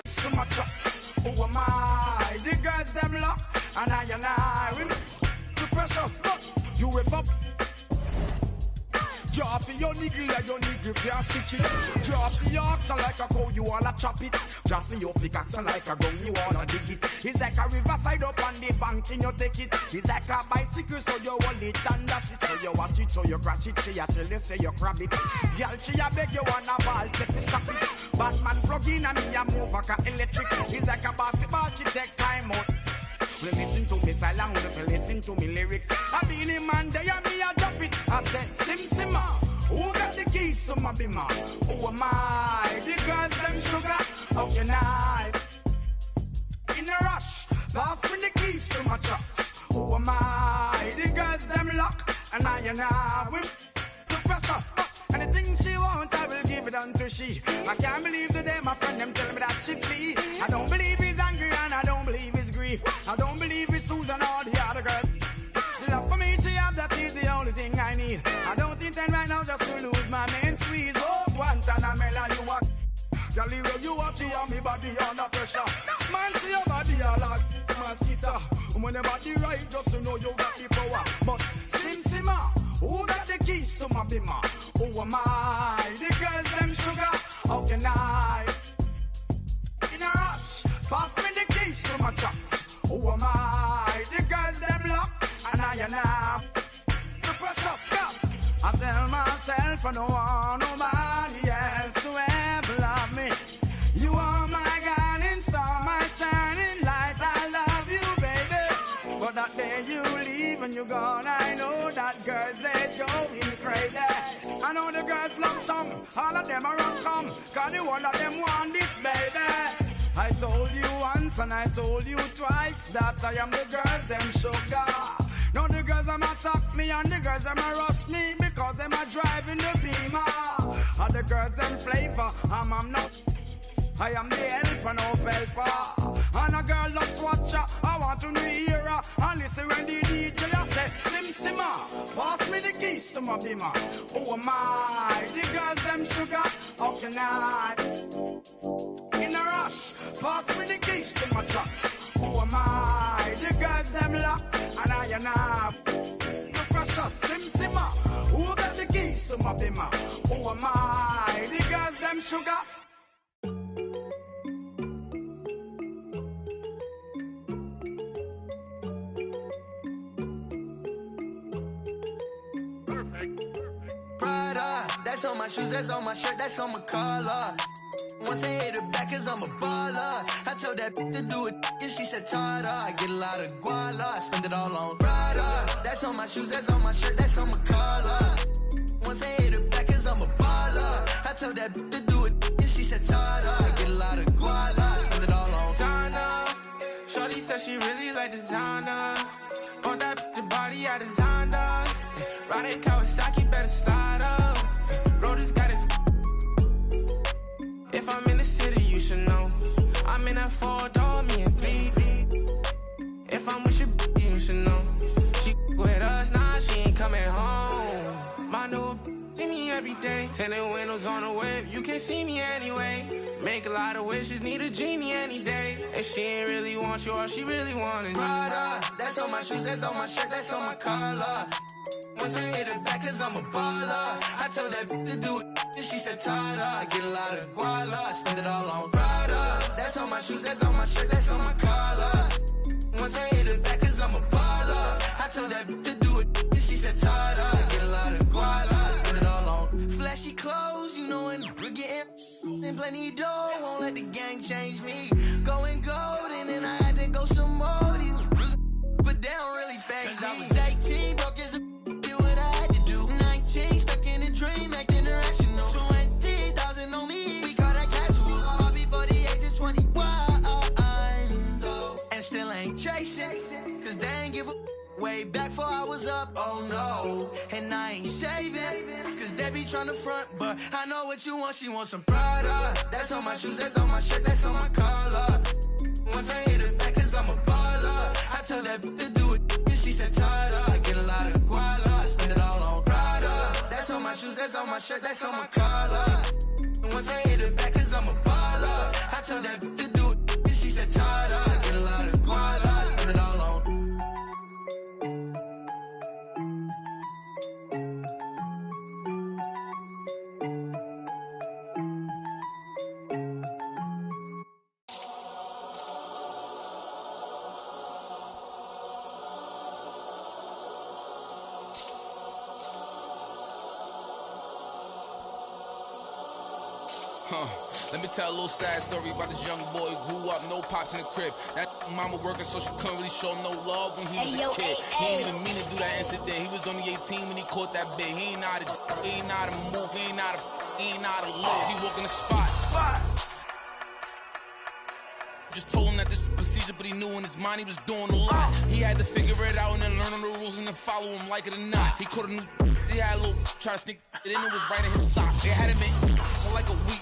To my chops, who am I? The girls them lock, and I we too precious, look, you whip up. Drop your niggle like your niggle can't stitch it. Drop your oxen like a cow, you wanna chop it. Drop your pickaxe like a gun, you wanna dig it. It's like a riverside up on the bank and you take it. It's like a bicycle, so you hold it and dash it. So you watch it, so you crash it. She a tell you, say you grab it. Girl, she a beg you wanna ball, take me stop it. Batman plug in and me a move like a electric. It's like a basketball, she take time out. Listen to me silent, listen to me lyrics. I be the man there, me a drop it. I said, Simma, who got the keys to my bimmer? Who am I? The girls them sugar, how can I? In a rush, pass me the keys to my trucks. Who am I? The girls them lock, and I with the pressure. Anything she wants, I will give it unto she. I can't believe today my friend them tell me that she flee. I don't believe he's angry and I don't believe he's grief. I don't believe it's Susan or the other girl. The love for me she have, that is the only thing I need. I don't intend right now just to lose my main squeeze. Oh, Guantanamela, you are Girlie, where you watch you and me body under pressure. Man, see your body all like Masita. When your body right, just to know you got the power. But Simma, who got the keys to my bimmer? Who am I? The girls them sugar, how can I? In a rush, pass me the keys to my trucks. Who am I? The girls them lock, and I the pressure stop. I tell myself I don't want nobody else to ever love me. You are my guiding star, my shining light. I love you, baby. But that day you leave and you're gone, I know that girls they going crazy. I know the girls love some, all of them are on come, cause the one of them want this, baby. I told you once and I told you twice that I am the girls them sugar. Now the girls them attack me and the girls them rush me because them are driving the Beamer. And the girls them flavor, I'm not. I am the helper, no helper. And a girl just watch her, I want to hear her. And listen when the DJ say, Sim Simma, pass me the keys to my bimmer. Oh my, the girls them sugar, how can I? In a rush, pass me the keys to my trucks. Oh my, the girls them lock, and I and the precious Sim Simma. Who got the keys to my bimmer? Oh my, the girls them sugar. Prada, that's on my shoes, that's on my shirt, that's on my collar. Once I hit her back, cause I'm a baller. I told that to do it, and she said, Tada. I get a lot of guala, I spend it all on Prada. That's on my shoes, that's on my shirt, that's on my collar. Once I hit her back, cause I'm a baller. I told that to do it, and she said, Tada. I get a lot of guala, I spend it all on Zana. Shorty said she really like designer. Want that the body I designed her. Riding Kawasaki, better slide up. Rollers got his. If I'm in the city, you should know. I'm in that 4-door, me and 3. If I'm with your you should know. She with us, nah, she ain't coming home. My new see me every day. Tinted windows on the whip, you can't see me anyway. Make a lot of wishes, need a genie any day. If she ain't really want you, all she really want is Prada, that's on my shoes, that's on my shirt, that's on my collar. Once I hit her back, cause I'm a baller. I told that to do it, and she said, Tada. I get a lot of guala, I spend it all on Prada. That's on my shoes, that's on my shirt, that's on my collar. Once I hit her back, cause I'm a baller. I told that to do it, and she said, Tada. I get a lot of guala, I spend it all on flashy clothes, you know, and we're getting and plenty dough. Won't let the gang change me. Going golden, and I had to go some more. These but they don't really phase me. I was 18, broke as a what I had to do. 19, stuck in a dream, acting irrational. 20,000 on me, we call that casual. All before the age of 21, and still ain't chasing, cause they ain't give a way back before I was up, oh no. And I ain't saving, cause they be trying to front, but I know what you want, she wants some Prada. That's on my shoes, that's on my shirt, that's on my collar. Once I hit her back, cause I'm a baller. I told that to do it, and she said, Tada. I get a lot of guala, I spend it all on Prada. That's on my shoes, that's on my shirt, that's on my collar. Once I hit her back, cause I'm a baller. I told that to do it, and she said, Tada. I get a lot of guala, I spend it all on Let me tell a little sad story about this young boy who grew up, no pops in the crib. That mama working, so she couldn't really show him no love when he was a kid. He ain't even mean to do that incident. He was only 18 when he caught that bit. He ain't know how to move, he ain't know how to live. He walk in the spot. Just told him that this was procedure, but he knew in his mind he was doing a lot. He had to figure it out and then learn the rules and then follow him like it or not. He caught a new, he had a little, try to sneak it in, it was right in his sock. They had him in for like a week.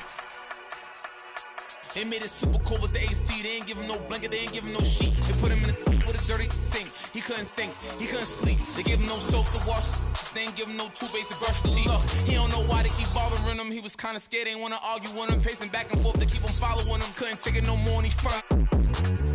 They made it super cold with the AC. They ain't give him no blanket, they ain't give him no sheets. They put him in with a dirty sink. He couldn't think, he couldn't sleep. They gave him no soap to wash his. They ain't give him no toothpaste to brush his teeth. Look, he don't know why they keep bothering him. He was kinda scared, they ain't wanna argue with him. Pacing back and forth to keep him following him. Couldn't take it no more and he front.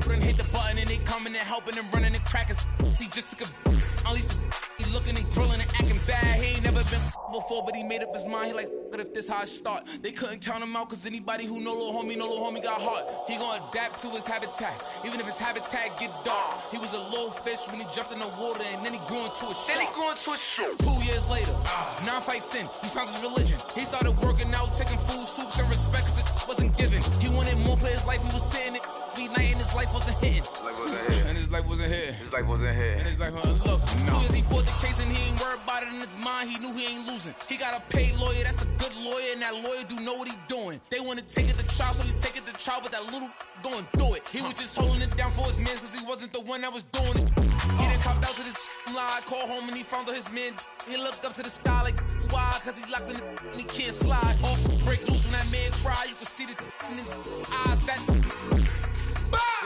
Couldn't hit the button and they coming and helping and running and cracking. He just took a at least he looking and grilling and acting bad. He ain't never been before, but he made up his mind. He like, but if this how I start, they couldn't count him out, cause anybody who know little homie got heart. He gonna adapt to his habitat, even if his habitat get dark. He was a little fish when he jumped in the water, and then he grew into a shark. 2 years later, 9 fights in, he found his religion. He started working out, taking food, soups, and respect, cause the wasn't given. He wanted more for his life, he was saying it. Night and his life wasn't hitting. And his life wasn't here. And his life wasn't look. 2 years he fought the case and he ain't worried about it in his mind. He knew he ain't losing. He got a paid lawyer, that's a good lawyer, and that lawyer do know what he doing. They want to take it to trial, so he take it to trial, but that little going through it. He was just holding it down for his man, cause he wasn't the one that was doing it. He done copped out to this lie, called home and he found out his man. He looked up to the sky like, why? Cause he locked in the and he can't slide. Off break loose when that man cry, you can see the in his eyes. That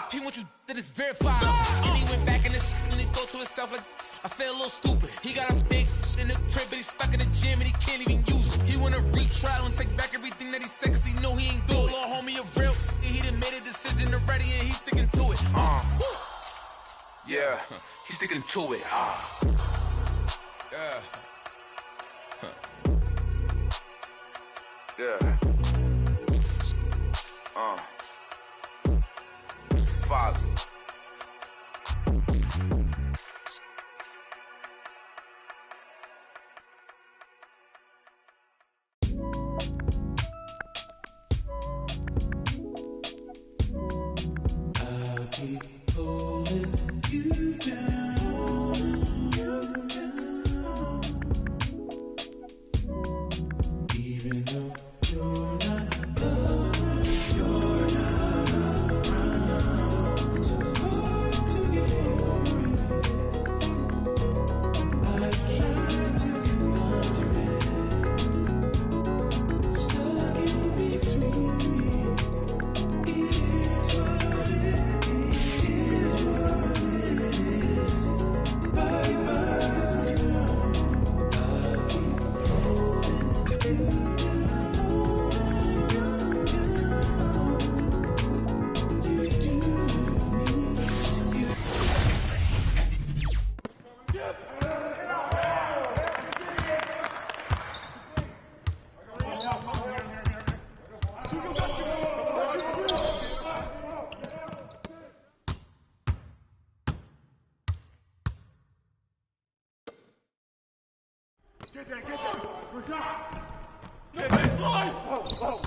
if he want you, that is verified. And he went back in this and he thought to himself like, I feel a little stupid. He got a big in the crib, but he's stuck in the gym and he can't even use it. He wanna retrial and take back everything that he said, cause he know he ain't do it. Little homie a real, he done made a decision already and he's sticking to it. Yeah, he's sticking to it. Yeah. Yeah. Father. I'll keep holding you down, even though you're not around, so hard to get over it. I've tried to get under it, stuck in between. It is what it is what it is. Bye bye for now. I'll keep holding you down. You do it for me. Get that. Rashad. Get that slide. Oh.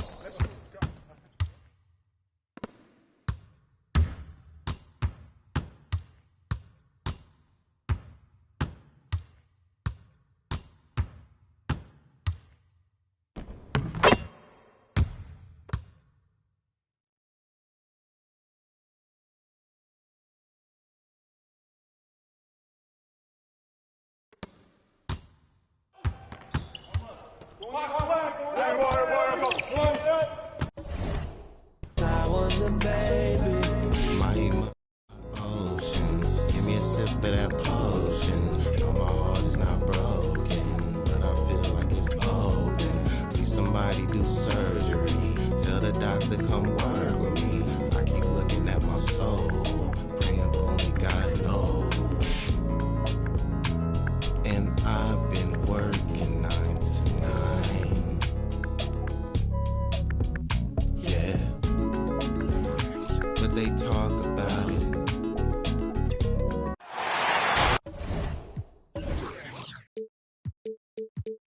I was a baby. My emotions, give me a sip of that potion. No, my heart is not broken, but I feel like it's open. Please somebody do surgery. Tell the doctor come work with me. I keep looking at my soul, praying but only God knows. And I've been working 9 to 9. Yeah. But they talk about